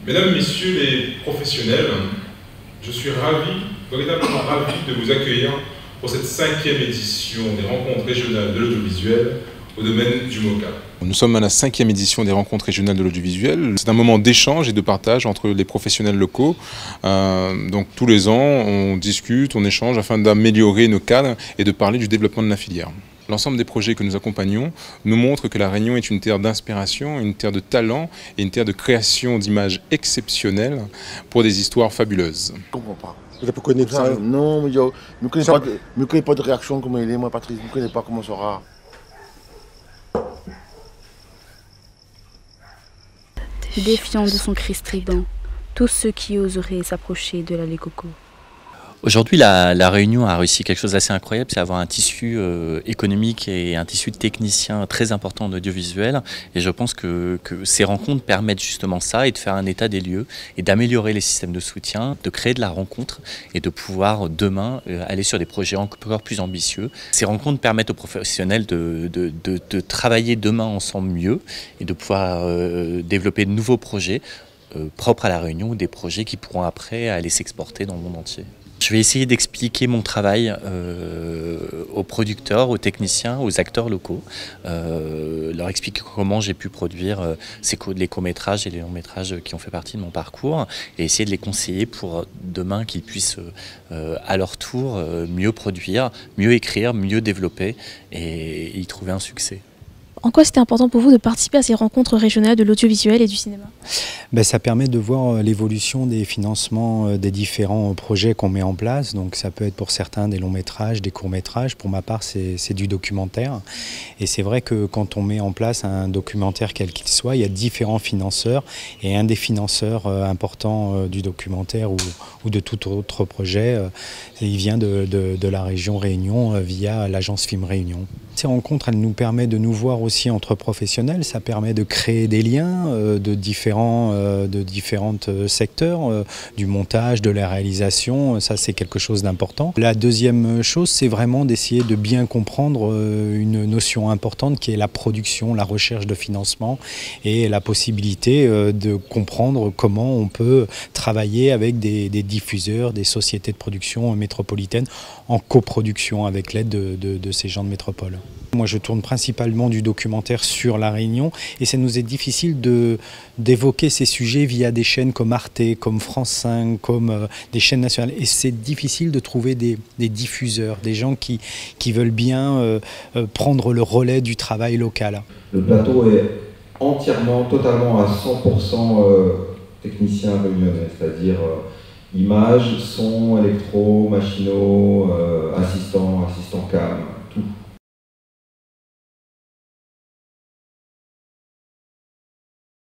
Mesdames, Messieurs les professionnels, je suis ravi, véritablement ravi de vous accueillir pour cette 5e édition des rencontres régionales de l'audiovisuel au domaine du MOCA. Nous sommes à la 5e édition des rencontres régionales de l'audiovisuel. C'est un moment d'échange et de partage entre les professionnels locaux. Donc tous les ans, on discute, on échange afin d'améliorer nos cadres et de parler du développement de la filière. L'ensemble des projets que nous accompagnons nous montrent que La Réunion est une terre d'inspiration, une terre de talent et une terre de création d'images exceptionnelles pour des histoires fabuleuses. Je ne comprends pas. Vous avez connu ça? Non, mais je ne connais pas de réaction comme il est, moi Patrice, je ne connais pas comment ça sera. Défiant de son cri strident, tous ceux qui oseraient s'approcher de l'allée Coco. Aujourd'hui, la Réunion a réussi quelque chose d'assez incroyable, c'est avoir un tissu économique et un tissu de techniciens très important en audiovisuel. Et je pense que ces rencontres permettent justement ça et de faire un état des lieux et d'améliorer les systèmes de soutien, de créer de la rencontre et de pouvoir demain aller sur des projets encore plus ambitieux. Ces rencontres permettent aux professionnels de travailler demain ensemble mieux et de pouvoir développer de nouveaux projets propres à la Réunion ou des projets qui pourront après aller s'exporter dans le monde entier. Je vais essayer d'expliquer mon travail aux producteurs, aux techniciens, aux acteurs locaux, leur expliquer comment j'ai pu produire les courts-métrages et les longs-métrages qui ont fait partie de mon parcours et essayer de les conseiller pour demain qu'ils puissent à leur tour mieux produire, mieux écrire, mieux développer et y trouver un succès. En quoi c'était important pour vous de participer à ces rencontres régionales de l'audiovisuel et du cinéma? Ça permet de voir l'évolution des financements des différents projets qu'on met en place. Donc ça peut être pour certains des longs métrages, des courts métrages. Pour ma part, c'est du documentaire. Et c'est vrai que quand on met en place un documentaire quel qu'il soit, il y a différents financeurs. Et un des financeurs importants du documentaire ou de tout autre projet, il vient de la région Réunion via l'agence Film Réunion. Ces rencontres, elles nous permettent de nous voir aussi entre professionnels, ça permet de créer des liens de différents secteurs, du montage, de la réalisation, ça c'est quelque chose d'important. La deuxième chose, c'est vraiment d'essayer de bien comprendre une notion importante qui est la production, la recherche de financement et la possibilité de comprendre comment on peut travailler avec des diffuseurs, des sociétés de production métropolitaines en coproduction avec l'aide de ces gens de métropole. Moi je tourne principalement du documentaire sur La Réunion et ça nous est difficile d'évoquer ces sujets via des chaînes comme Arte, comme France 5, comme des chaînes nationales. Et c'est difficile de trouver des diffuseurs, des gens qui veulent bien prendre le relais du travail local. Le plateau est entièrement, totalement à 100% technicien réunionnais, c'est-à-dire images, son, électro, machinaux, assistants.